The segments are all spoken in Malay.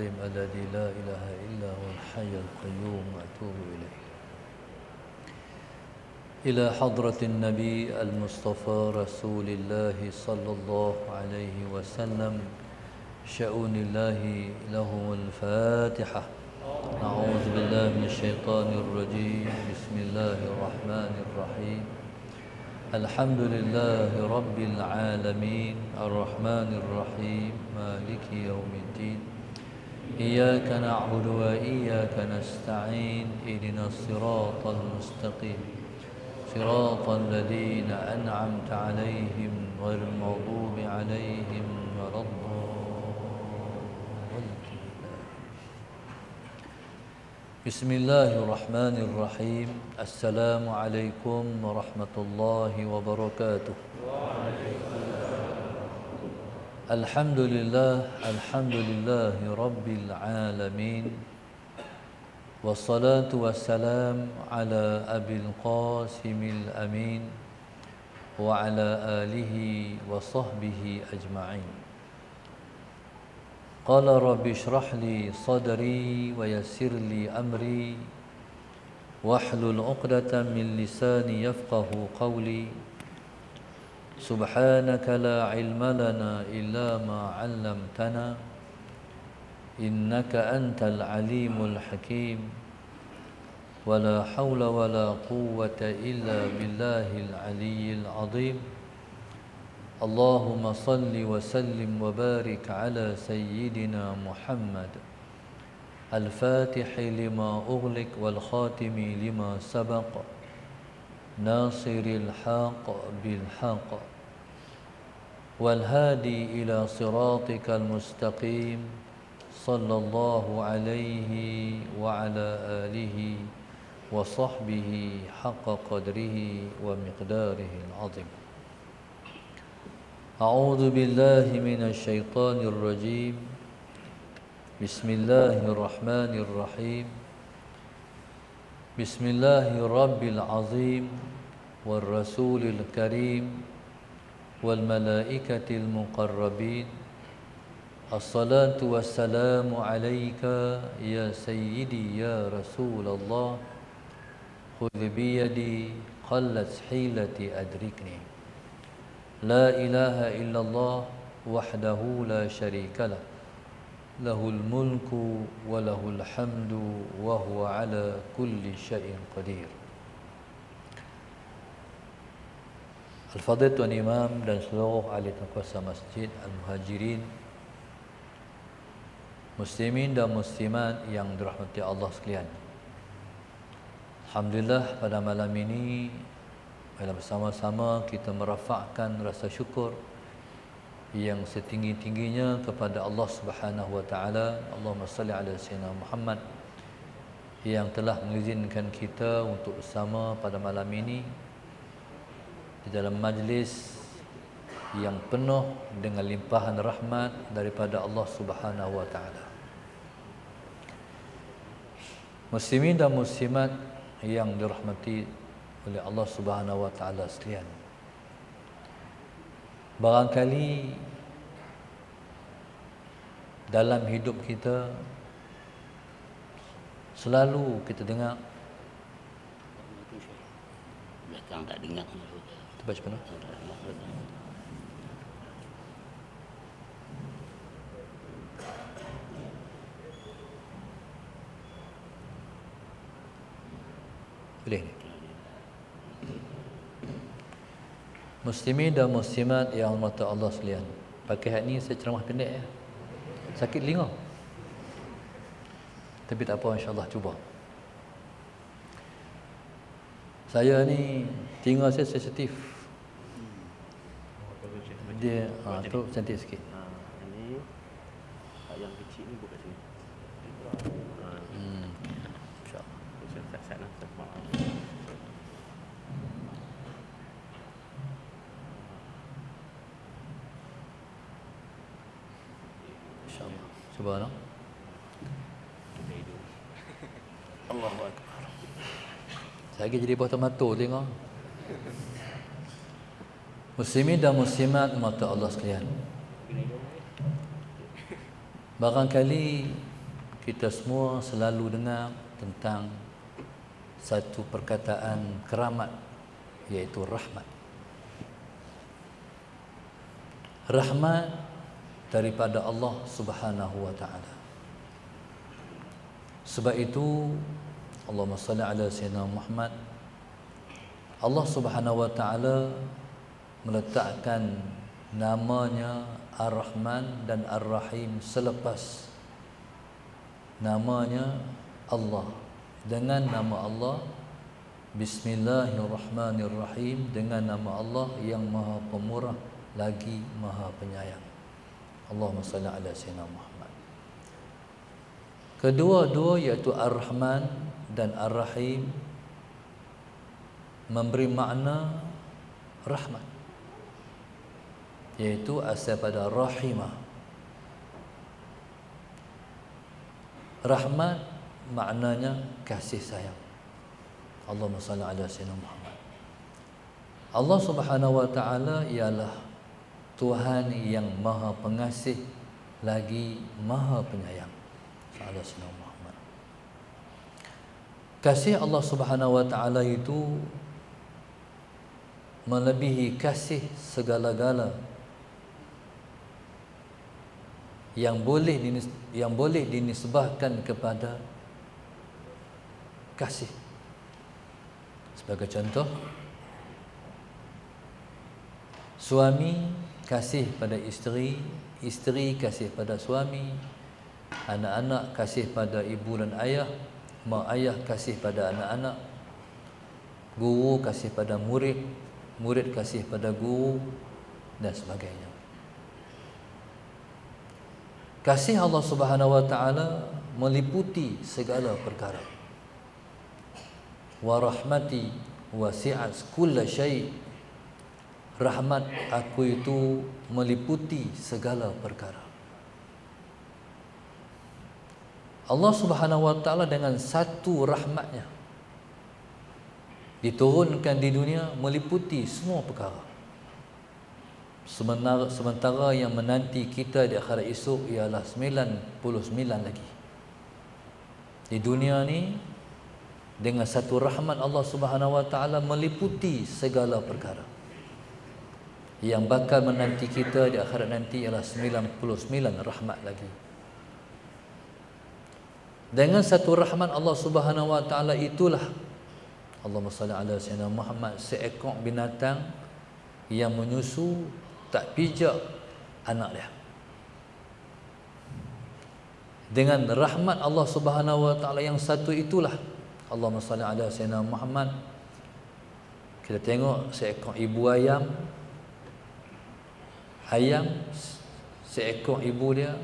العظيم الذي لا إله إلا هو الحي القيوم وأتوب إليه. إلى حضرة النبي المصطفى رسول الله صلى الله عليه وسلم شؤون الله لهم الفاتحة. أعوذ بالله من الشيطان الرجيم. بسم الله الرحمن الرحيم. الحمد لله رب العالمين الرحمن الرحيم مالك يوم الدين. إياك نعبد وإياك نستعين. اهدنا الصراط المستقيم صراط الذين أنعمت عليهم غير المغضوب عليهم ولا الضالين. بسم الله الرحمن الرحيم. السلام عليكم ورحمة الله وبركاته. الحمد لله رب العالمين، والصلاة والسلام على أبي القاسم الأمين وعلى آله وصحبه أجمعين. قال رب اشرح لي صدري ويسر لي أمري واحلل عقدة من لساني يفقه قولي. سبحانك لا علم لنا إلا ما علمتنا إنك أنت العليم الحكيم. ولا حول ولا قوة إلا بالله العلي العظيم. اللهم صل وسلم وبارك على سيدنا محمد الفاتح لما أغلق والخاتم لما سبق ناصر الحق بالحق والهادي إلى صراطك المستقيم صلى الله عليه وعلى آله وصحبه حق قدره ومقداره العظيم. أعوذ بالله من الشيطان الرجيم. بسم الله الرحمن الرحيم. بسم الله رب العظيم والرسول الكريم والملائكة المقربين. الصلاة والسلام عليك يا سيدي يا رسول الله. خذ بيدي قلت حيلتي أدركني. لا إله إلا الله وحده لا شريك له له الملك وله الحمد وهو على كل شيء قدير. Al-Fadhil Tuan Imam dan seluruh ahli kuasa masjid, Al-Muhajirin, muslimin dan muslimat yang dirahmati Allah sekalian. Alhamdulillah, pada malam ini bersama-sama kita merafakkan rasa syukur yang setinggi-tingginya kepada Allah Subhanahu wa taala. Allahumma salli ala sayyidina Muhammad, yang telah mengizinkan kita untuk bersama pada malam ini di dalam majlis yang penuh dengan limpahan rahmat daripada Allah Subhanahu wa taala. Muslimin dan muslimat yang dirahmati oleh Allah Subhanahu wa taala sekalian. Barangkali dalam hidup kita selalu kita dengar belakang tak dengar. Kita baca mana? Boleh ni. Muslimin dan muslimat yang dirahmati Allah sekalian. Pakai hari ni saya ceramah pendek ya. Sakit telinga. Tapi tak apa, insya-Allah cuba. Saya ni telinga saya sensitif. Dia tu cantik sikit. Ini yang kecil ni buka sini. InsyaAllah. Saya InsyaAllah. Cuba nak. Allahu Akbar. Saya lagi jadi botol mata tengok. Muslimin dan muslimat mata Allah sekalian. Barangkali kita semua selalu dengar tentang satu perkataan keramat, iaitu rahmat. Rahmat daripada Allah Subhanahu wa taala. Sebab itu Allahumma salli ala sayyidina Muhammad, Allah Subhanahu wa taala meletakkan namanya Ar-Rahman dan Ar-Rahim selepas namanya Allah. Dengan nama Allah, Bismillahirrahmanirrahim, dengan nama Allah yang Maha Pemurah lagi Maha Penyayang. Allahumma salli ala sayyidina Muhammad. Kedua-dua iaitu Ar-Rahman dan Ar-Rahim memberi makna rahmat, iaitu asal pada rahimah. Rahmat maknanya kasih sayang. Allahumma salli ala sayyidina Muhammad. Allah Subhanahu wa taala ialah Tuhan yang Maha Pengasih lagi Maha Penyayang. Sallallahu alaihi Muhammad. Kasih Allah Subhanahu wa taala itu melebihi kasih segala-gala yang boleh dinisbahkan kepada kasih. Sebagai contoh, suami kasih pada isteri, isteri kasih pada suami, anak-anak kasih pada ibu dan ayah, mak ayah kasih pada anak-anak, guru kasih pada murid, murid kasih pada guru, dan sebagainya. Kasih Allah Subhanahu wa taala meliputi segala perkara. Wa rahmati wasi'at kulla syai'. Rahmat aku itu meliputi segala perkara. Allah Subhanahu wa taala dengan satu rahmatnya diturunkan di dunia meliputi semua perkara. Sementara yang menanti kita di akhirat esok ialah 99 lagi. Di dunia ni dengan satu rahmat Allah Subhanahu wa taala meliputi segala perkara. Yang bakal menanti kita di akhirat nanti ialah 99 rahmat lagi. Dengan satu rahmat Allah Subhanahu wa taala itulah, Allahumma salli ala sayyidina Muhammad, seekor binatang yang menyusu tak pijak anak dia. Dengan rahmat Allah Subhanahu wa taala yang satu itulah, Allahumma salli ala sayyidina Muhammad, kita tengok seekor ibu ayam, seekor ibu dia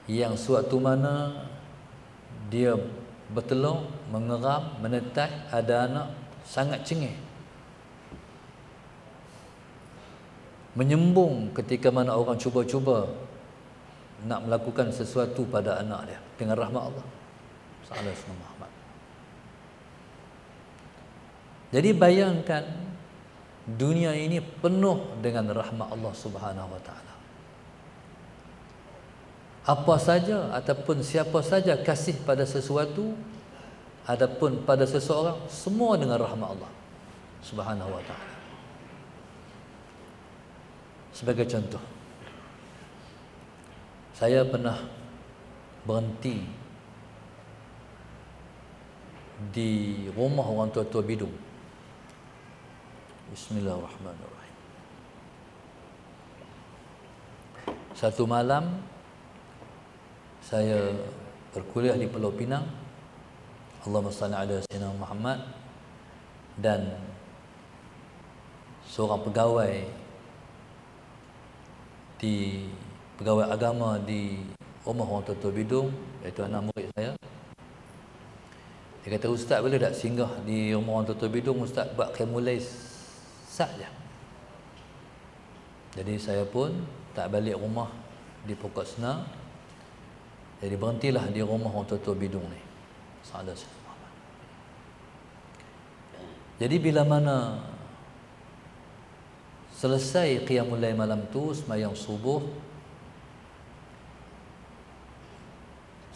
yang suatu mana dia bertelur, mengeram, menetas, ada anak, sangat cengih, menyembung ketika mana orang cuba-cuba nak melakukan sesuatu pada anak dia dengan rahmat Allah Sallallahu alaihi Muhammad. Jadi bayangkan dunia ini penuh dengan rahmat Allah Subhanahu wa taala. Apa saja ataupun siapa saja kasih pada sesuatu ataupun pada seseorang, semua dengan rahmat Allah Subhanahu wa taala. Sebagai contoh, saya pernah berhenti di rumah orang tua-tua bidung. Bismillahirrahmanirrahim. Satu malam saya berkuliah di Pulau Pinang. Allahumma salli ala sayyidina Muhammad. Dan seorang pegawai agama di rumah orang tua-tua bidung, iaitu anak murid saya, dia kata, "Ustaz, boleh tak singgah di rumah orang tua-tua bidung, Ustaz buat qiyamul saja." Jadi saya pun tak balik rumah di Pokok Senar. Jadi berhentilah di rumah orang tua-tua bidung ni. Jadi bila mana selesai qiyamul lail malam tu, sembahyang subuh,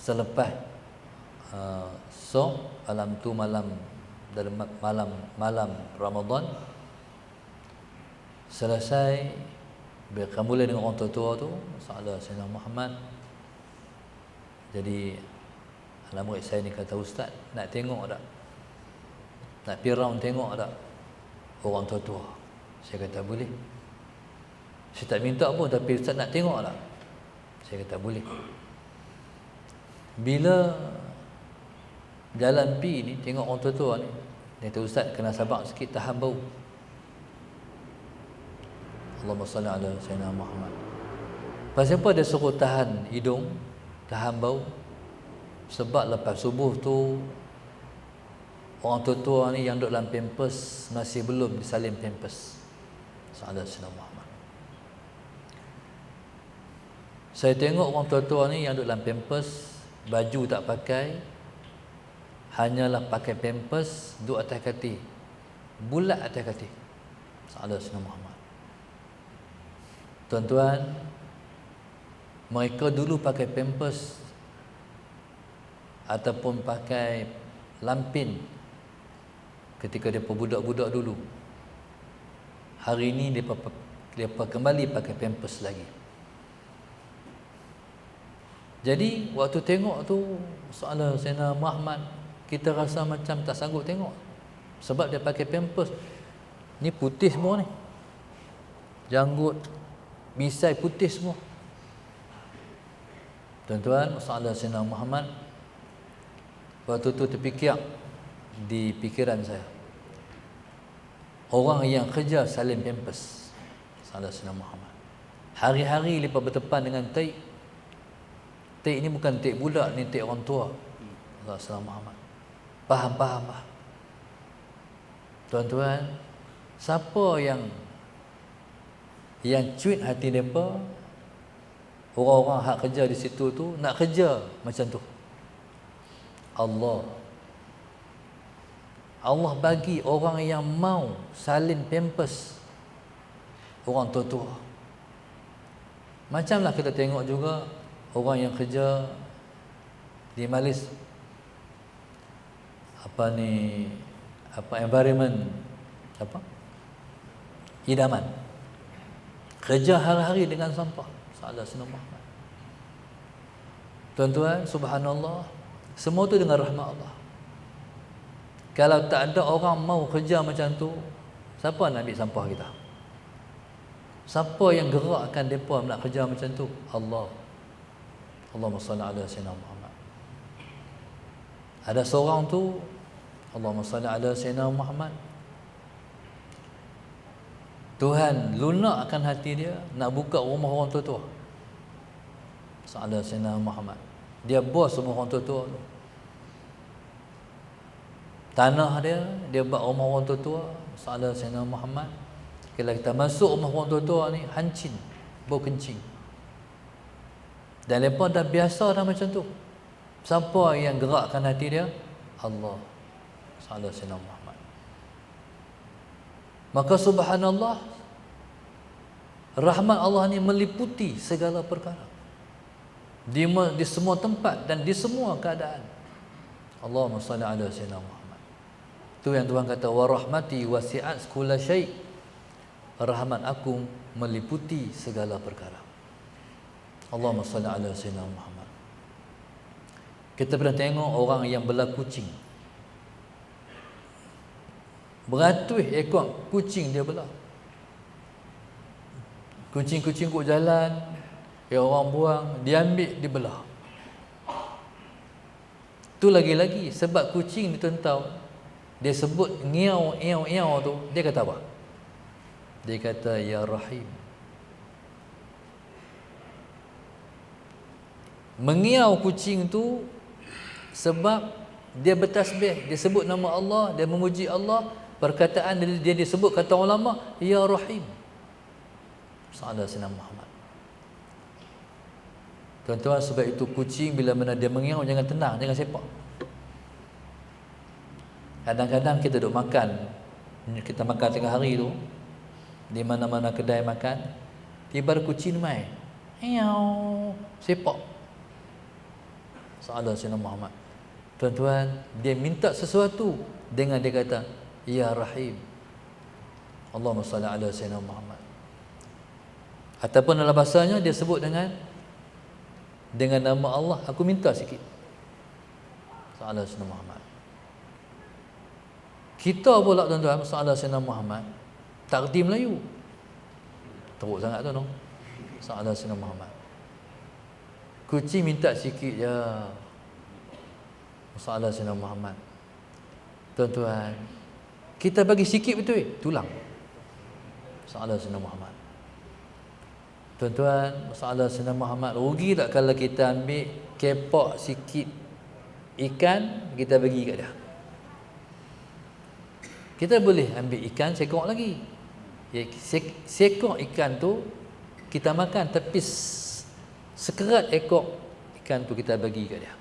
selepas malam tu dalam malam Ramadan selesai berkambulan dengan orang tua tu sahabat Sayyidina Muhammad. Jadi anak murid saya ni kata, ustaz, nak tengok tak, nak pergi round tengok tak orang tua-tua? Saya kata boleh. Saya tak minta pun, tapi ustaz nak tengok tak? Saya kata boleh. Bila jalan pi ni tengok orang tua-tua ni, dia kata, ustaz kena sabar sikit, tahan bau. Allahumma salli ala Sayyidina Muhammad. Pasal apa dia suruh tahan hidung, tahan bau? Sebab lepas subuh tu orang tua-tua ni yang duduk dalam pampers masih belum disalin pampers. Sahabat Sayyidina Muhammad. Saya tengok orang tua-tua ni yang duduk dalam pampers, baju tak pakai, hanyalah pakai pampers, duduk atas katil, bulat atas katil. Sahabat Sayyidina Muhammad. Tuan-tuan, mereka dulu pakai pampers ataupun pakai lampin ketika mereka budak-budak dulu. Hari ini mereka kembali pakai pampers lagi. Jadi waktu tengok tu soalan Sayyidina Muhammad, kita rasa macam tak sanggup tengok. Sebab dia pakai pampers. Ni putih semua ni, janggut, misai putih semua. Tuan-tuan, soalan Sayyidina Muhammad, waktu tu terfikir di fikiran saya, orang yang kerja salin pampers. Soalan Sayyidina Muhammad, hari-hari mereka bertepan dengan taik. Taik ni bukan taik budak, ni taik orang tua. Sayyidina Muhammad faham. Tuan-tuan, siapa yang cuit hati mereka, orang-orang hak kerja di situ tu nak kerja macam tu. Allah bagi orang yang mau salin pampers orang tua-tua. Macamlah kita tengok juga orang yang kerja di Malaysia, environment, idaman, kerja hari-hari dengan sampah. Sahabat Sayyidina Muhammad. Tuan-tuan, subhanallah, semua tu dengan rahmat Allah. Kalau tak ada orang mau kerja macam tu, siapa nak ambil sampah kita? Siapa yang gerakkan mereka nak kerja macam tu? Allah. Allahumma salli ala Sayyidina Muhammad. Ada seorang tu, Allahumma salli ala Sayyidina Muhammad, Tuhan lunakkan hati dia nak buka rumah orang tua-tua. Sahabat Sayyidina Muhammad, dia bos rumah orang tua-tua tu. Tanah dia buat rumah orang tua-tua. Sahabat Sayyidina Muhammad, kalau kita masuk rumah orang tua-tua ni, hancin, bau kencing. Dan mereka dah biasa dah macam tu. Siapa yang gerakkan hati dia? Allah. Sahabat Sayyidina Muhammad. Maka subhanallah, rahmat Allah ni meliputi segala perkara, di semua tempat dan di semua keadaan. Allahumma salli ala Sayyidina Muhammad. Tu yang Tuhan kata, wa rahmati wasi'at kulla syai'. Rahmat aku meliputi segala perkara. Allahumma salli ala Sayyidina Muhammad. Kita pernah tengok orang yang belah kucing, beratus ekor kucing dia belah. Kucing-kucing kok jalan, yang orang buang, dia ambil, dia belah. Tu lagi-lagi sebab kucing ditentau, dia sebut ngiau tu, dia kata apa? Dia kata ya Rahim. Mengiau kucing tu sebab dia bertasbih, dia sebut nama Allah, dia memuji Allah. Perkataan dia disebut, kata ulama, ya Rahim. Sahabat Sayyidina Muhammad. Tuan-tuan, sebab itu kucing bila mana dia mengiau, jangan tenang, jangan sepak. Kadang-kadang kita duduk makan, kita makan tengah hari tu, di mana-mana kedai makan, tiba ada kucing main, sepak. Salah Sayyidina Muhammad. Tuan-tuan, dia minta sesuatu dengan dia kata, Ya Rahim. Allahumma salli ala Sayyidina Muhammad. Ataupun dalam bahasanya dia sebut dengan nama Allah, aku minta sikit. Salah Sayyidina Muhammad. Kita pula tuan-tuan, salah Sayyidina Muhammad, takdim Melayu. Teruk sangat tu no. Salah Sayyidina Muhammad. Kucing minta sikit je. Salah Sayyidina Muhammad. Tuan-tuan, kita bagi sikit betul tulang. Salah Sayyidina Muhammad. Tuan-tuan, salah Sayyidina Muhammad, rugi tak kalau kita ambil kepak sikit ikan, kita bagi kat dia. Kita boleh ambil ikan sekok lagi. Sekok ikan tu kita makan, tapi sekerat ekor ikan tu kita bagi kat dia.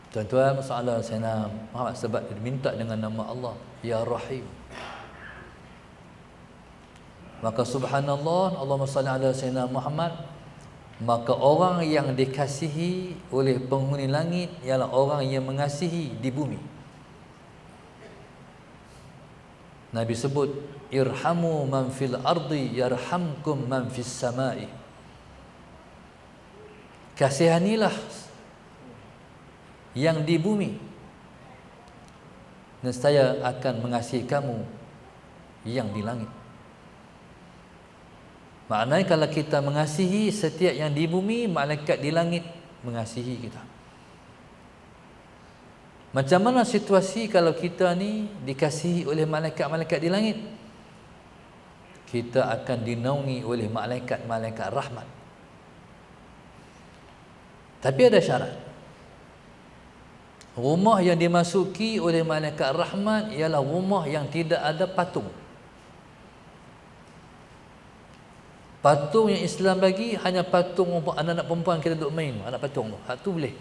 Tuan-tuan, masalah Sayyidina Muhammad sebab dia minta dengan nama Allah, Ya Rahim. Maka subhanallah, Allahumma salli ala Sayyidina Muhammad, maka orang yang dikasihi oleh penghuni langit ialah orang yang mengasihi di bumi. Nabi sebut, irhamu man fil ardi yarhamkum man fis samai. Kasihanilah yang di bumi, nescaya akan mengasihi kamu yang di langit. Maknanya kalau kita mengasihi setiap yang di bumi, malaikat di langit mengasihi kita. Macam mana situasi kalau kita ni dikasihi oleh malaikat-malaikat di langit? Kita akan dinaungi oleh malaikat-malaikat rahmat. Tapi ada syarat. Rumah yang dimasuki oleh malaikat rahmat ialah rumah yang tidak ada patung. Patung yang Islam bagi hanya patung anak-anak perempuan kita duduk main, anak patung tu. Hak tu boleh.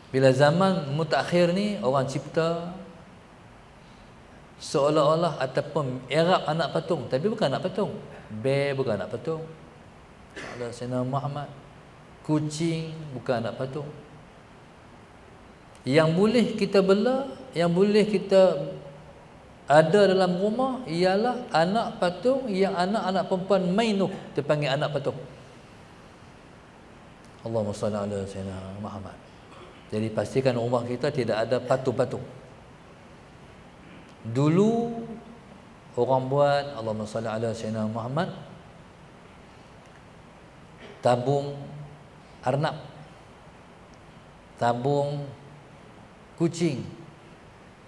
Bila zaman mutakhir ni orang cipta seolah-olah ataupun Arab anak patung, tapi bukan anak patung. Bear bukan anak patung. Allah Sayyidina Muhammad. Kucing bukan anak patung. Yang boleh kita bela, yang boleh kita ada dalam rumah ialah anak patung yang anak-anak perempuan main tu, dipanggil anak patung. Allahumma salli ala Sayyidina Muhammad. Jadi pastikan rumah kita tidak ada patung-patung. Dulu orang buat, Allahumma salli ala Sayyidina Muhammad, tabung arnab, tabung kucing.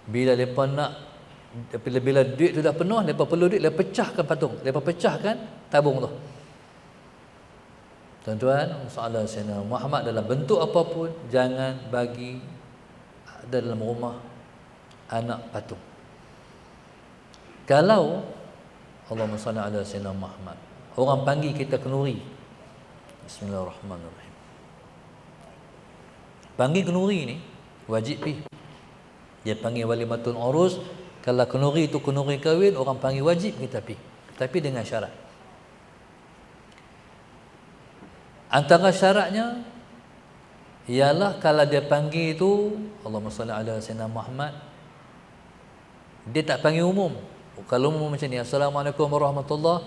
Bila mereka nak, bila duit tu dah penuh, mereka perlu duit, mereka pecahkan patung, mereka pecahkan tabung tu. Tuan-tuan, masalah Sayyidina Muhammad dalam bentuk apapun, jangan bagi ada dalam rumah anak patung. Kalau Allahumma salli ala Sayyidina Muhammad, orang panggil kita kenuri, Bismillahirrahmanirrahim. Panggil kenuri ni wajib pi. Dia panggil walimatul urus. Kalau kenuri itu kenuri kahwin, orang panggil wajib kita pi. Tapi dengan syarat. Antara syaratnya ialah kalau dia panggil itu Allahumma salli ala Sayyidina Muhammad, dia tak panggil umum. Kalau umum macam ni, Assalamualaikum warahmatullahi,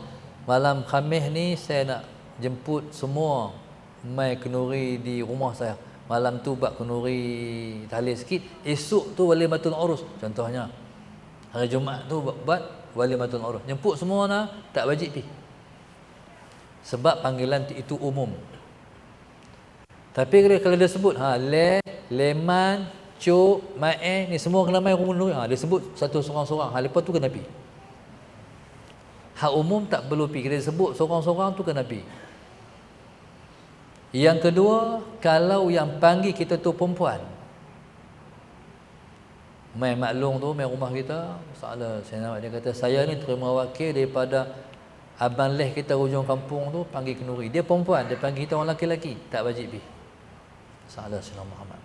malam Khamis ni saya nak jemput semua mai kenuri di rumah saya. Malam tu buat kenuri tahlil sikit, esok tu walimatul urus. Contohnya hari Jumaat tu buat walimatul urus. Jemput semua nah, tak wajib pi. Sebab panggilan itu umum. Tapi kalau dia sebut leman, cuk, mae, ni semua kena mai rumah kenuri. Dia sebut satu seorang-seorang. Lepas tu kena pi. Hak umum tak perlu pi. Kalau dia sebut seorang-seorang tu kena pi. Yang kedua, kalau yang panggil kita tu perempuan, mai maklum tu, mai rumah kita, masalah dia kata, saya ni terima wakil daripada abang leh kita hujung kampung tu, panggil kenuri. Dia perempuan, dia panggil kita orang lelaki, tak wajib pi. Salah Sayyidina Muhammad.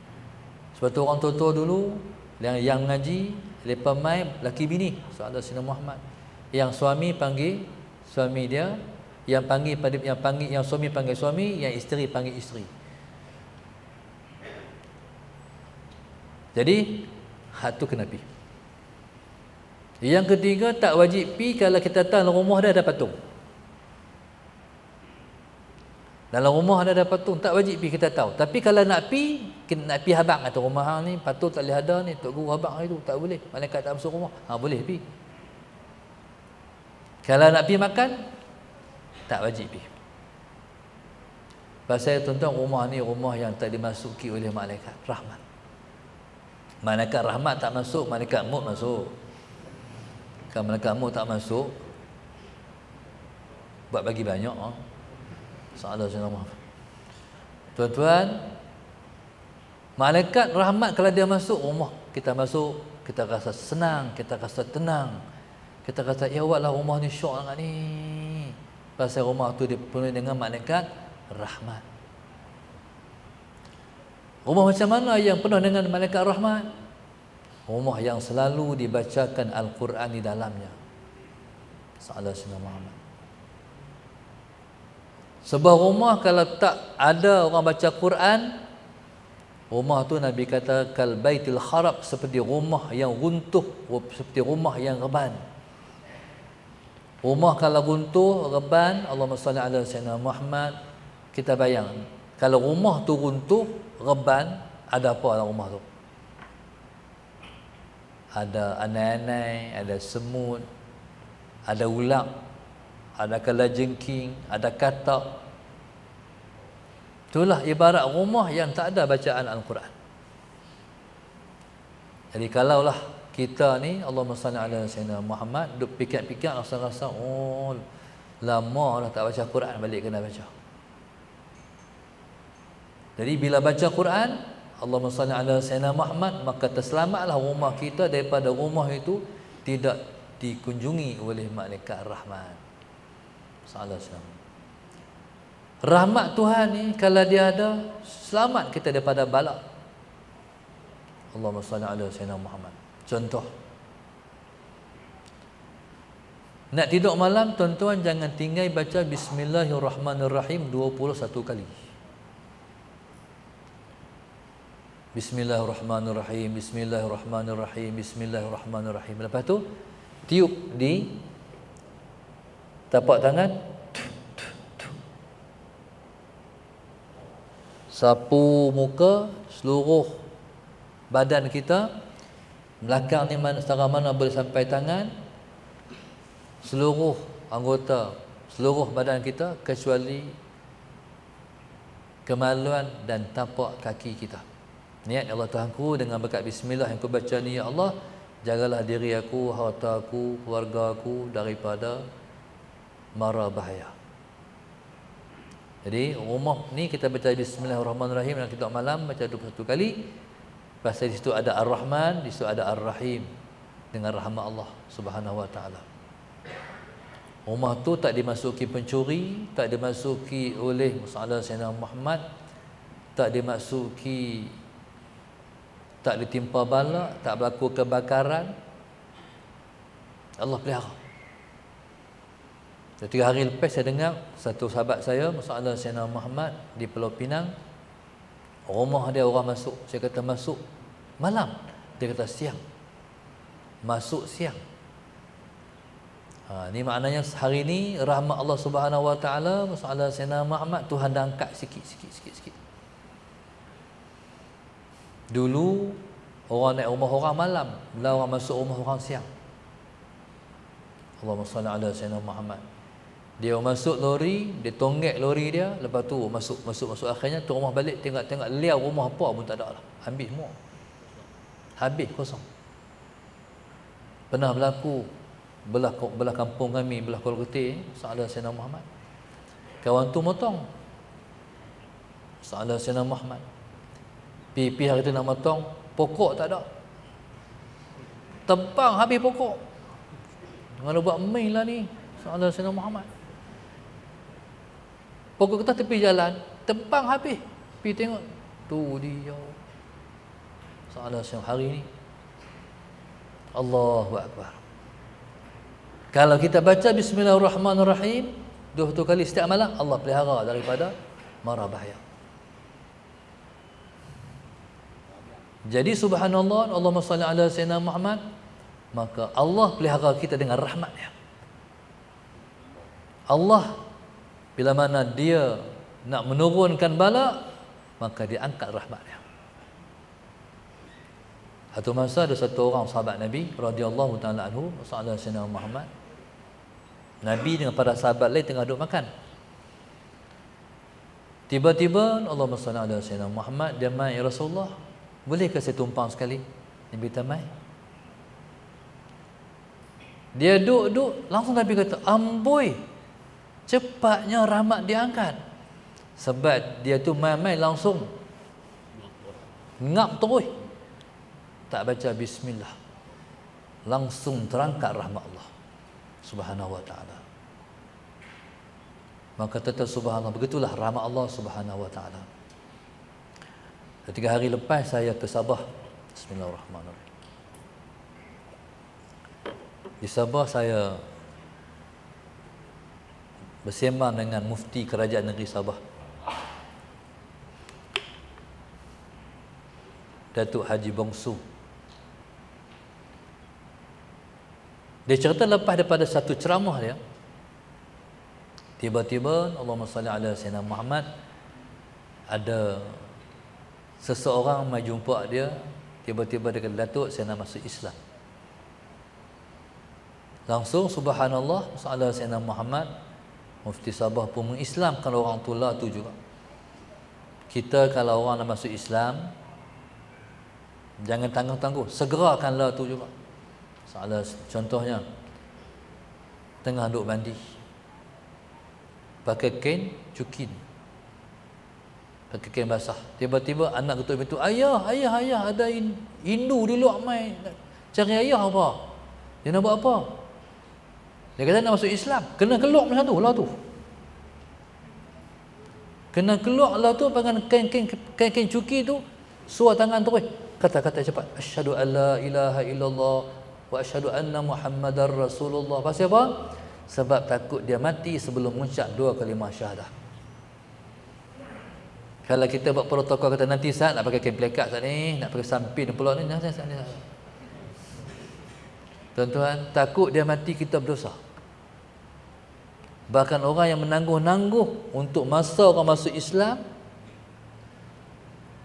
Sebab tu orang tua-tua dulu yang mengaji, lepas mai laki bini, salah Sayyidina Muhammad. Yang suami panggil suami dia, yang suami panggil suami, yang isteri panggil isteri. Jadi hak tu kena pi. Yang ketiga, tak wajib pi kalau kita tahu dalam rumah dia ada patung. Dalam rumah ada patung, tak wajib pi kita tahu. Tapi kalau nak pi, kita nak pi habang atau rumah hang ni patung tak boleh ada ni, tok guru habang itu tak boleh. Malaikat tak masuk rumah. Boleh pi. Kalau nak pi makan, tak wajib pi. Pasal tuan-tuan, rumah ni rumah yang tak dimasuki oleh malaikat rahmat. Malaikat rahmat tak masuk, malaikat maut masuk. Kalau malaikat maut tak masuk, buat bagi banyak. Salah nama. Tuan-tuan, malaikat rahmat kalau dia masuk rumah, kita masuk, kita rasa senang, kita rasa tenang. Kita kata, ya Allah lah rumah ni syok sangat ni. Pasal rumah tu dipenuhi dengan malaikat rahmat. Rumah macam mana yang penuh dengan malaikat rahmat? Rumah yang selalu dibacakan Al-Quran di dalamnya. Salah Muhammad. Sebuah rumah kalau tak ada orang baca Quran, rumah tu Nabi kata kal baitil kharab, seperti rumah yang runtuh, seperti rumah yang reban. Rumah kalau runtuh, reban, Allahumma salli ala sayyidina Muhammad, kita bayang, kalau rumah tu runtuh, reban, ada apa dalam rumah tu? Ada anai-anai, ada semut, ada ulat, ada kalajengking, ada katak. Itulah ibarat rumah yang tak ada bacaan Al-Quran. Jadi kalaulah kita ni, Allahumma salli ala sayyidina Muhammad, duk fikir-fikir, rasa-rasa, oh lama dah tak baca Quran, balik kena baca. Jadi bila baca Quran, Allahumma salli ala sayyidina Muhammad, maka terselamatlah rumah kita daripada rumah itu tidak dikunjungi oleh malaikat rahmat. Salah salam. Rahmat Tuhan ni kalau dia ada, selamat kita daripada bala. Allahumma salli ala sayyidina Muhammad. Contoh, nak tidur malam, tuan-tuan jangan tinggal baca Bismillahirrahmanirrahim 21 kali. Bismillahirrahmanirrahim, Bismillahirrahmanirrahim, Bismillahirrahmanirrahim. Lepas tu tiup di tapak tangan, sapu muka, seluruh badan kita, belakang ni setara mana boleh sampai tangan, seluruh anggota, seluruh badan kita kecuali kemaluan dan tapak kaki kita. Niat, ya Allah Tuhanku, dengan berkat bismillah yang aku baca ni, ya Allah, jagalah diri aku, harta aku, keluarga aku daripada mara bahaya. Jadi rumah ni kita baca Bismillahirrahmanirrahim dan kita malam baca 21 kali. Pasal di situ ada Ar-Rahman, di situ ada Ar-Rahim, dengan rahmat Allah Subhanahu wa taala. Rumah tu tak dimasuki pencuri, tak dimasuki oleh Muhammad Sayyidina Muhammad, tak dimasuki, tak ditimpa bala, tak berlaku kebakaran. Allah pelihara. 3 hari lepas saya dengar satu sahabat saya, Muhammad Sayyidina Muhammad, di Pulau Pinang, rumah dia orang masuk. Saya kata masuk malam, dia kata siang. Masuk siang. Ni maknanya hari ni rahmat Allah Subhanahu wa taala, Muhammad Sayyidina Muhammad, Tuhan dah angkat sikit. Dulu orang naik rumah orang malam, bila orang masuk rumah orang siang. Allahumma salli ala sayyidina Muhammad. Dia masuk lori, dia tonggek lori dia, lepas tu masuk akhirnya tu rumah balik, tengok liau rumah apa pun tak ada lah. Ambil semua. Habis kosong. Pernah berlaku belah kampung kami, belah Kuala Ketir, Salah Sayyidina Muhammad. Kawan tu motong. Salah Sayyidina Muhammad. Pipi hari tu nak motong, pokok tak ada. Tebang habis pokok. Kalau buat main lah ni, Salah Sayyidina Muhammad. Pokok kita tepi jalan, tebang habis. Pergi tengok, tu dia. Salah Sayyidina hari ni. Allahu Akbar. Kalau kita baca Bismillahirrahmanirrahim 20 kali setiap malam, Allah pelihara daripada mara bahaya. Jadi subhanallah, Allahumma salli ala sayyidina Muhammad, maka Allah pelihara kita dengan rahmat-Nya. Allah bila mana Dia nak menurunkan bala, maka Dia angkat rahmat-Nya. Satu masa ada satu orang sahabat Nabi radhiyallahu taala anhu, sallallahu alaihi wasallam Muhammad. Nabi dengan para sahabat lain tengah duduk makan. Tiba-tiba Allahumma salli ala sayyidina Muhammad, dia mai, ya Rasulullah, bolehkah saya tumpang sekali? Nabi kata mai. Dia duduk, langsung Nabi kata, amboi, cepatnya rahmat diangkat. Sebab dia tu mai langsung ngap terus, tak baca bismillah, langsung terangkat rahmat Allah subhanahu wa ta'ala. Maka kata subhanallah, begitulah rahmat Allah subhanahu wa ta'ala. 3 hari lepas saya ke Sabah. Bismillahirrahmanirrahim. Di Sabah saya bersembang dengan mufti kerajaan negeri Sabah, Datuk Haji Bongsu. Dia cerita lepas daripada satu ceramah dia, tiba-tiba Allahumma salli ala sayyidina Muhammad, ada seseorang mai jumpa dia. Tiba-tiba dia kata, Datuk, saya nak masuk Islam. Langsung subhanallah, sallallahu alaihi wasallam Muhammad, mufti Sabah pun mengislamkan orang tua tu juga. Kita kalau orang nak masuk Islam, jangan tangguh-tangguh, segerakanlah tu juga. Salah contohnya, tengah duk mandi, pakai kain cukin, pakai kain basah. Tiba-tiba anak ketua pintu, ayah, ada Hindu di luar mai cari ayah apa? Dia nak buat apa? Dia kata nak masuk Islam, kena keluar macam tu lah tu. Kena keluar lah tu pakai kain cuki tu, suar tangan terus. Kata-kata cepat, asyhadu an la ilaha illallah wa asyhadu anna Muhammadar Rasulullah. Pasal apa? Sebab takut dia mati sebelum mengucap 2 kalimah syahadah. Kalau kita buat protokol, kata nanti saat nak pakai kain pelekat saat ni, nak pakai sampin pula ni, tuan-tuan, takut dia mati kita berdosa. Bahkan orang yang menangguh-nangguh untuk masa orang masuk Islam,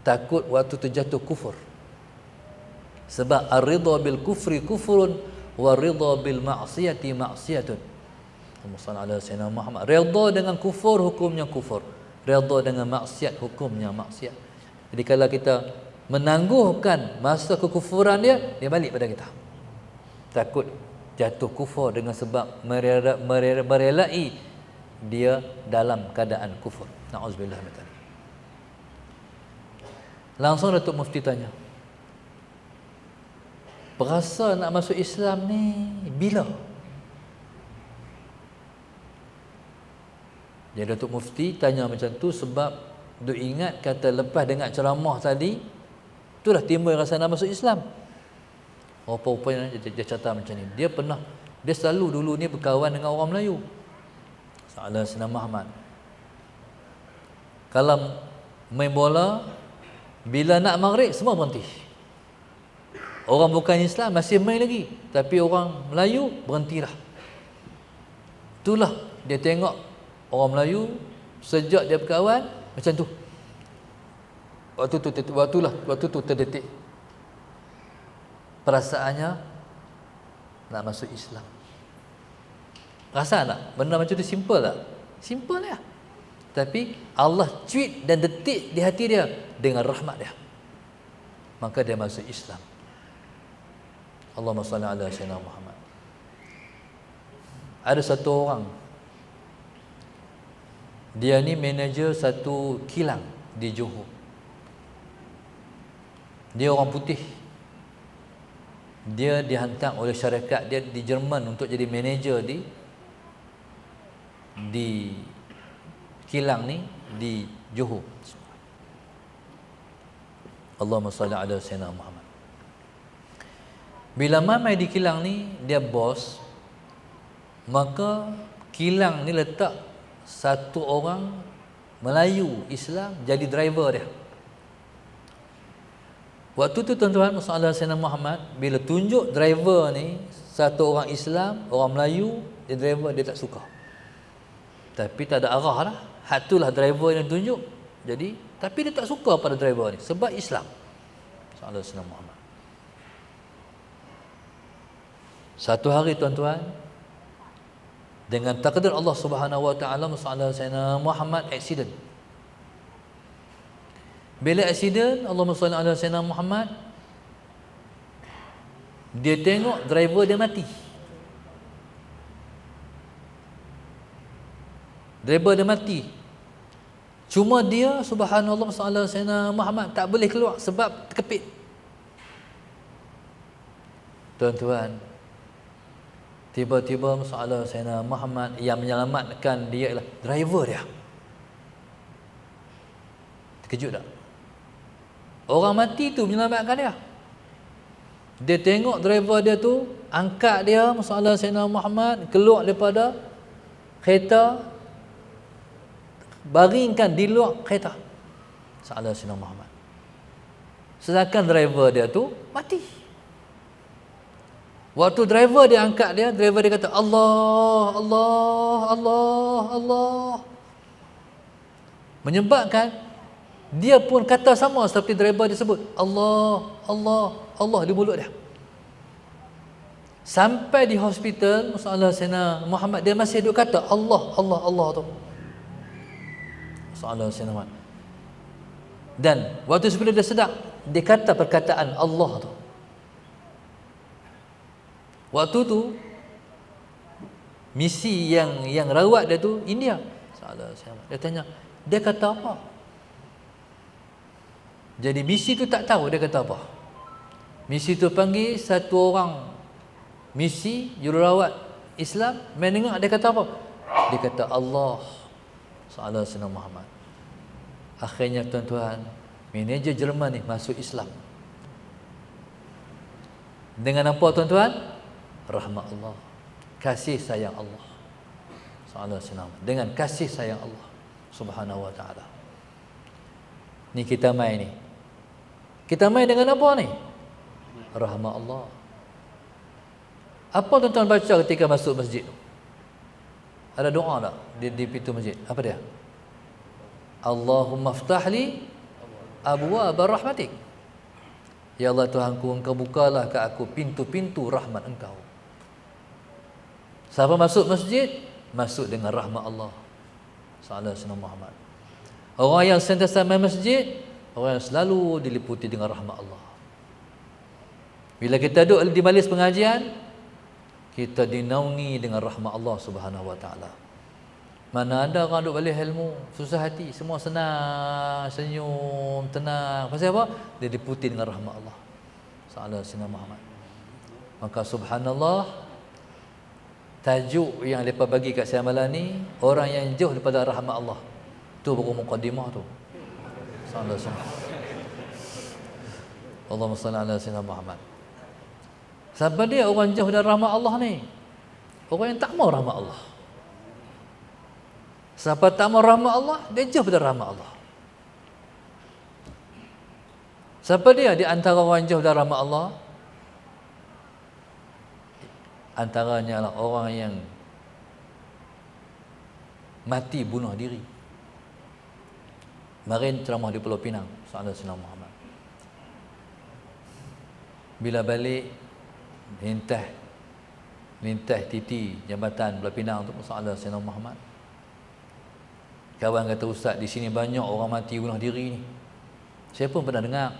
takut waktu terjatuh kufur. Sebab ar-ridha bil kufri kufrun wa ridha bil ma'siyati ma'siyatun. Allahumma salli Muhammad. Ridha dengan kufur, hukumnya kufur. Ridha dengan maksiat, hukumnya maksiat. Jadi kalau kita menangguhkan masa kekufuran dia balik pada kita. Takut jatuh kufur dengan sebab merelai dia dalam keadaan kufur. Na'udzubillah min dzalik. Langsung Datuk Mufti tanya, berasa nak masuk Islam ni bila? Jadi Datuk Mufti tanya macam tu sebab duk ingat kata lepas dengar ceramah tadi, tu dah timbul rasa nak masuk Islam. Rupa-rupanya dia cerita macam ni. Dia selalu dulu ni berkawan dengan orang Melayu. Sallallahu alaihi Muhammad. Kalau main bola, bila nak maghrib semua berhenti. Orang bukan Islam masih main lagi, tapi orang Melayu berhentilah. Itulah dia tengok orang Melayu sejak dia berkawan macam tu. Waktu tu terdetik perasaannya nak masuk Islam. Rasa tak? Benda macam tu simple tak? Simple lah. Tapi Allah cuit dan detik di hati dia dengan rahmat dia. Maka dia masuk Islam. Allahumma salli ala sayyidina Muhammad. Ada satu orang, dia ni manager satu kilang di Johor. Dia orang putih. Dia dihantar oleh syarikat dia di Jerman untuk jadi manager di kilang ni di Johor. Allahumma salli ala sayyidina Muhammad. Bila mamai di kilang ni dia bos, maka kilang ni letak satu orang Melayu Islam jadi driver dia. Waktu tu tuan-tuan, masalah Sayyidina Muhammad bila tunjuk driver ni satu orang Islam, orang Melayu, dia driver dia tak suka. Tapi tak ada arah lah. Hak itulah driver yang tunjuk. Jadi, tapi dia tak suka pada driver ni sebab Islam. Masalah Sayyidina Muhammad. Satu hari tuan-tuan, dengan takdir Allah Subhanahu Wa Taala, masalah Sayyidina Muhammad accident. Bila accident, Allahumma salli ala Sayyidina Muhammad, dia tengok driver dia mati. Driver dia mati. Cuma dia, subhanallah, masalah Sayyidina Muhammad tak boleh keluar sebab terkepit. Tuan-tuan, tiba-tiba masalah Sayyidina Muhammad yang menyelamatkan dia ialah driver dia. Terkejut tak? Orang mati tu menyelamatkan dia. Dia tengok driver dia tu, angkat dia, masalah Sayyidina Muhammad, keluar daripada kereta, baringkan di luar kereta. Masalah Sayyidina Muhammad. Sedangkan driver dia tu mati. Waktu driver dia angkat dia, driver dia kata Allah, Allah, Allah, Allah. Menyebabkan dia pun kata sama seperti driver dia sebut Allah, Allah, Allah di mulut dia. Sampai di hospital, masalah Sayyidina Muhammad, dia masih duk kata Allah, Allah, Allah tu. Masalah Sayyidina Muhammad. Dan waktu sebelum dia sedar, dia kata perkataan Allah tu. Waktu tu misi yang rawat dia tu India. Masalah Sayyidina Muhammad. Dia tanya, dia kata apa? Jadi misi tu tak tahu dia kata apa. Misi tu panggil satu orang misi jururawat Islam, main dengar dia kata apa? Dia kata Allah, salah Sayyidina Muhammad. Akhirnya tuan-tuan, manager Jerman ni masuk Islam. Dengan apa tuan-tuan? Rahmat Allah, kasih sayang Allah. Salah Sayyidina Muhammad. Dengan kasih sayang Allah Subhanahu Wa Taala. Ni kita main ni. Kita main dengan apa ni? Rahmat Allah. Apa tuan-tuan baca ketika masuk masjid? Ada doa tak di pintu masjid? Apa dia? Allahumma ftahli abwaab rahmatik. Ya Allah Tuhanku, Engkau bukalah ke aku pintu-pintu rahmat Engkau. Siapa masuk masjid, masuk dengan rahmat Allah. Salah Sayyidina Muhammad. Orang yang sentiasa main masjid, orang yang selalu diliputi dengan rahmat Allah. Bila kita duduk di majlis pengajian, kita dinaungi dengan rahmat Allah Subhanahu Wa Taala. Mana ada orang duduk balik ilmu, susah hati, semua senang, senyum, tenang. Pasal apa? Dia diliputi dengan rahmat Allah. Salah Sayyidina Muhammad. Maka subhanallah, tajuk yang mereka bagi kat saya malam ni, orang yang jauh daripada rahmat Allah. Tu baru muqaddimah tu. Sallallahu alaihi wasallam. Allahumma salli ala Sayyidina Muhammad. Siapa dia orang jauh dari rahmat Allah ni? Orang yang tak mau rahmat Allah. Siapa tak mau rahmat Allah, dia jauh dari rahmat Allah. Siapa dia di antara orang jauh dari rahmat Allah? Antaranya adalah orang yang mati bunuh diri. Kemarin ceramah di Pulau Pinang, Sayyidina Sayyidina Muhammad. Bila balik lintas titi jambatan Pulau Pinang tu, Sayyidina Sayyidina Muhammad. Kawan kata, Ustaz, di sini banyak orang mati bunuh diri ni. Saya pun pernah dengar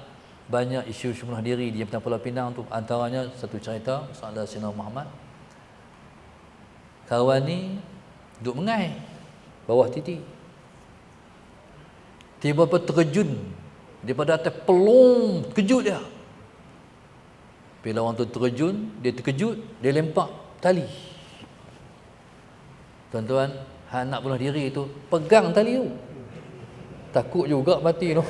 banyak isu bunuh diri di jambatan Pulau Pinang tu. Antaranya satu cerita Sayyidina Sayyidina Muhammad. Kawan ni duduk mengai bawah titi. Tiba-tiba terkejut daripada atas, pelong, terkejut dia. Bila orang tu terkejut, dia lempar tali. Tuan-tuan, hak nak bunuh diri tu pegang tali tu. Takut juga mati tu.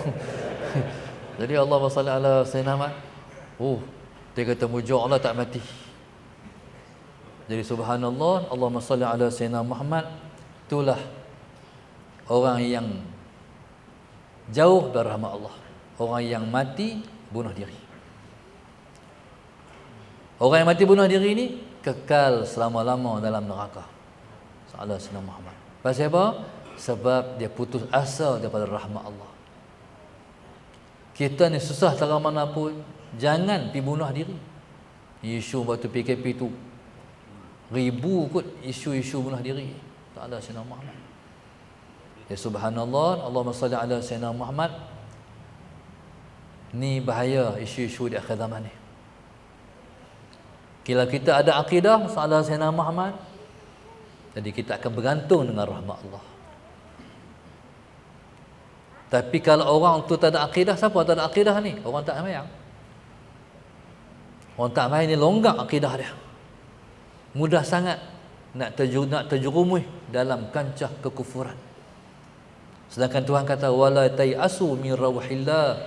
Jadi Allahumma salli ala Sayyidina Muhammad. Dia kata muja Allah tak mati. Jadi subhanallah, Allahumma salli ala Sayyidina Muhammad. Itulah orang yang jauh dari rahmat Allah. Orang yang mati bunuh diri. Orang yang mati bunuh diri ni kekal selama-lama dalam neraka. Salah Sayyidina Muhammad. Pasal apa? Sebab dia putus asa daripada rahmat Allah. Kita ni susah cara mana pun, jangan pergi bunuh diri. Isu waktu PKP tu ribu kot isu-isu bunuh diri. Tak ada Sayyidina Muhammad. Ya subhanallah, Allahumma salli ala Sayyidina Muhammad. Ni bahaya isu-isu di akhir zaman ni. Bila kita ada akidah salah Sayyidina Muhammad, jadi kita akan bergantung dengan rahmat Allah. Tapi kalau orang tu tak ada akidah, siapa tak ada akidah ni? Orang tak sembahyang. Orang tak sembahyang ni longgak akidah dia. Mudah sangat nak terjerumus dalam kancah kekufuran. Sedangkan Tuhan kata wala tayasu min rauhillah.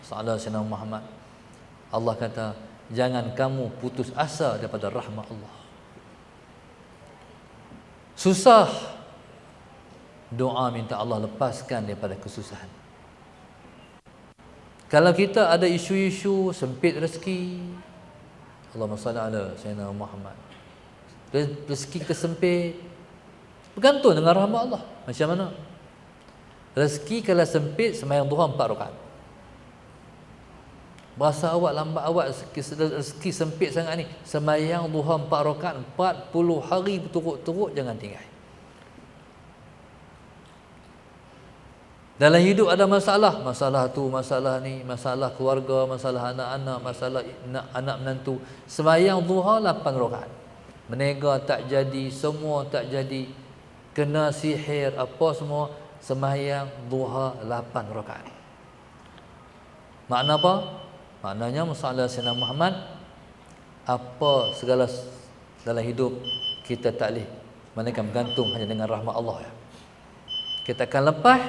Salah Sayyidina Muhammad. Allah kata jangan kamu putus asa daripada rahmat Allah. Susah doa minta Allah lepaskan daripada kesusahan. Kalau kita ada isu-isu sempit rezeki, Allahumma salli ala Sayyidina Muhammad, rezeki kita sempit, bergantung dengan rahmat Allah. Macam mana? Rezeki kalau sempit, sembahyang duha 4 rakaat. Bahasa awak lambat awak, rezeki sempit sangat ni, sembahyang duha 4 rakaat 40 hari berturut-turut, jangan tinggal. Dalam hidup ada masalah, masalah tu, masalah ni, masalah keluarga, masalah anak-anak, masalah anak menantu. Sembahyang duha 8 rakaat. Menega tak jadi, semua tak jadi, kena sihir apa semua, sembahyang duha 8 rakaat. Makna apa? Maknanya masalah Sayyidina Muhammad, apa segala dalam hidup kita tak boleh melainkan bergantung hanya dengan rahmat Allah. Kita akan lepas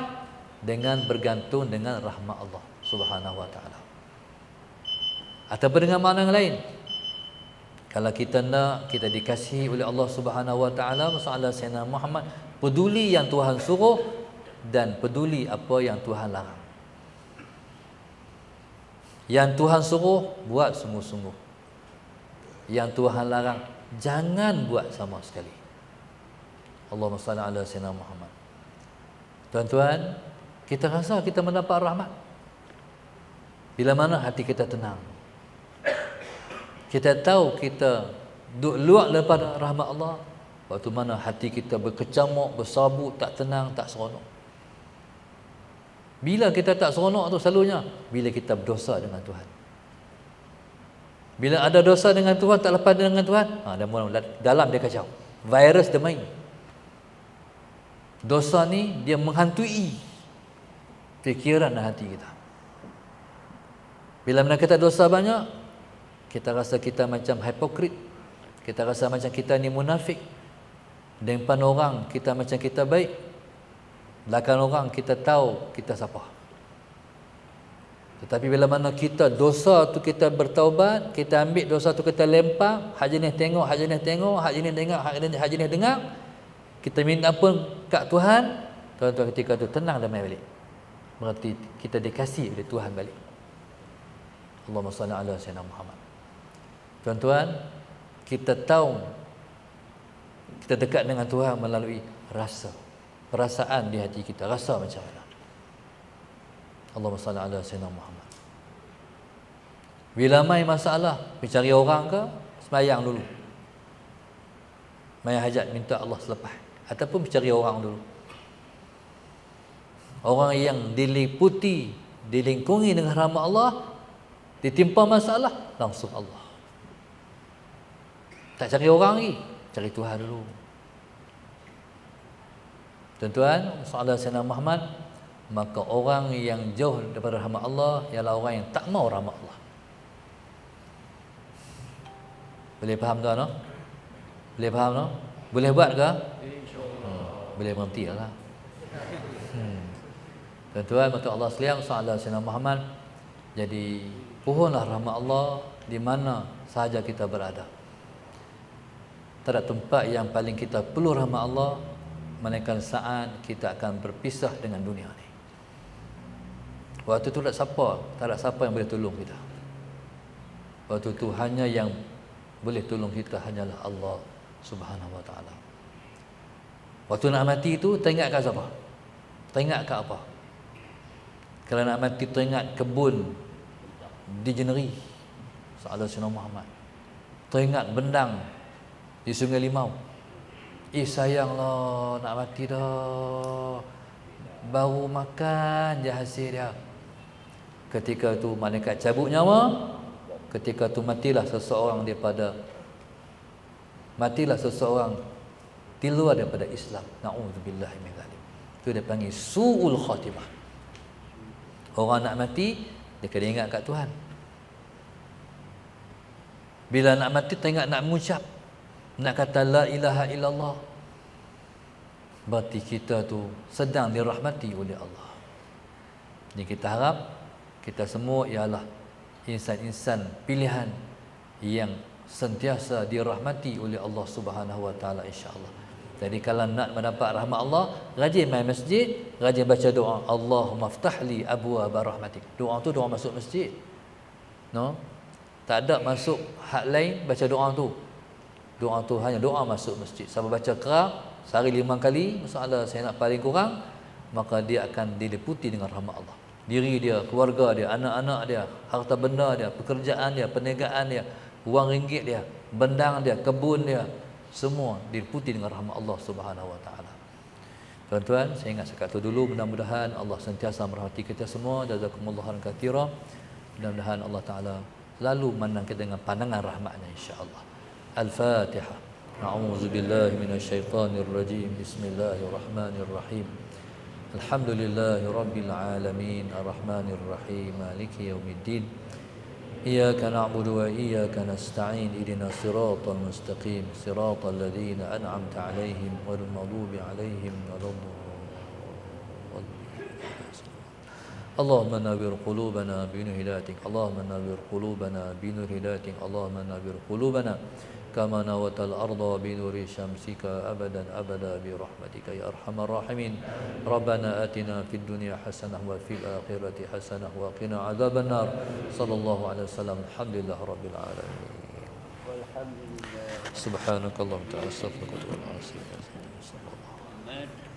dengan bergantung dengan rahmat Allah Subhanahu wa taala. Ataupun dengan makna yang lain, kalau kita nak kita dikasihi oleh Allah Subhanahu wa taala, masalah Sayyidina Muhammad, peduli yang Tuhan suruh dan peduli apa yang Tuhan larang. Yang Tuhan suruh buat sungguh-sungguh. Yang Tuhan larang jangan buat sama sekali. Allahumma salli ala Sayyidina Muhammad. Tuan-tuan, kita rasa kita mendapat rahmat bila mana hati kita tenang. Kita tahu kita duduk luar daripada rahmat Allah, waktu mana hati kita berkecamuk, bersabut, tak tenang, tak seronok. Bila kita tak seronok tu selalunya bila kita berdosa dengan Tuhan. Bila ada dosa dengan Tuhan, tak lepas dengan Tuhan, dalam dia kacau. Virus dia main. Dosa ni dia menghantui fikiran dan hati kita. Bila mana kita dosa banyak, kita rasa kita macam hipokrit. Kita rasa macam kita ni munafik. Depan orang kita macam kita baik, belakang orang kita tahu kita siapa. Tetapi bila mana kita dosa tu kita bertaubat, kita ambil dosa tu kita lempar, hak jenis tengok, hak jenis tengok, hak jenis dengar, hak jenis dengar, kita minta ampun kat Tuhan, tuan-tuan ketika tu tenang dan mai balik. Berarti kita dikasihi oleh Tuhan balik. Allahumma salli ala Sayyidina Muhammad. Tuan-tuan, kita tahu kita dekat dengan Tuhan melalui rasa, perasaan di hati kita, rasa macam mana. Allahumma salli ala Sayyidina Muhammad. Bila mai masalah, mencari orang ke, sembahyang dulu. Mai hajat minta Allah selepas, ataupun mencari orang dulu. Orang yang diliputi, dilingkungi dengan rahmat Allah, ditimpa masalah, langsung Allah. Tak cari orang lagi, cari Tuhan dulu. Tuan-tuan, sahabat Sayyidina Muhammad, maka orang yang jauh daripada rahmat Allah ialah orang yang tak mau rahmat Allah. Boleh faham tuan, no? Boleh faham, no? Boleh buat ke? Boleh berhenti lah. Tuan-tuan, maka Allah sekalian, sahabat Sayyidina Muhammad, jadi pohonlah rahmat Allah di mana sahaja kita berada. Tak ada tempat yang paling kita perlu rahmat Allah melainkan saat kita akan berpisah dengan dunia ni. Waktu tu tak ada siapa yang boleh tolong kita. Waktu tu hanya yang boleh tolong kita hanyalah Allah Subhanahu wa taala. Waktu nak mati tu teringat kat siapa? Teringat kat apa? Kalau nak mati teringat kebun di Jeneri Salah Sunnah Muhammad. Teringat bendang di Sungai Limau. Sayanglah nak mati dah. Baru makan je hasil dia. Ketika tu malaikat cabut nyawa. Ketika tu matilah seseorang di luar daripada Islam. Na'udzubillahi min zalik. Itu dia panggil su'ul khatimah. Orang nak mati dia kena ingat kat Tuhan. Bila nak mati teringat nak mengucap, nak kata la ilaha illallah, berarti kita tu sedang dirahmati oleh Allah. Jadi kita harap kita semua ialah insan-insan pilihan yang sentiasa dirahmati oleh Allah Subhanahu wa taala, insya-Allah. Jadi kalau nak mendapat rahmat Allah, rajin main masjid, rajin baca doa, Allahumma ftahli abwaab rahmatik. Doa tu doa masuk masjid. No? Tak ada masuk hak lain baca doa tu. Doa tu hanya doa masuk masjid. Siapa baca kerap sehari 5 kali, masalah saya nak paling kurang, maka dia akan diliputi dengan rahmat Allah. Diri dia, keluarga dia, anak-anak dia, harta benda dia, pekerjaan dia, perniagaan dia, wang ringgit dia, bendang dia, kebun dia, semua diliputi dengan rahmat Allah Subhanahu wa taala. Tuan-tuan, saya ingat sekat itu dulu. Mudah-mudahan Allah sentiasa merahmati kita semua. Jazakumullah khairan katsira. Mudah-mudahan Allah taala selalu memandang kita dengan pandangan rahmatnya, insya-Allah. Al-Fatihah. A'udzu billahi minasyaitonir rajim. Bismillahirrahmanirrahim. Alhamdulillahi rabbil alamin. Arrahmanir rahim. Maliki yaumiddin. إياك نعبد وإياك نستعين اهدنا الصراط المستقيم صراط الذين أنعمت عليهم غير المغضوب عليهم ولا الضالين. اللهم نور قلوبنا بنور هدايتك اللهم نور قلوبنا بنور هدايتك اللهم نور قلوبنا كما نورت الأرض بنور شمسك أبدا أبدا برحمتك يا أرحم الراحمين. ربنا آتنا في الدنيا حسنة وفي الآخرة حسنة وقنا عذاب النار. صلى الله عليه وسلم. الحمد لله رب العالمين. والحمد لله. سبحانك اللهم وبحمدك أستغفرك وأتوب إليك.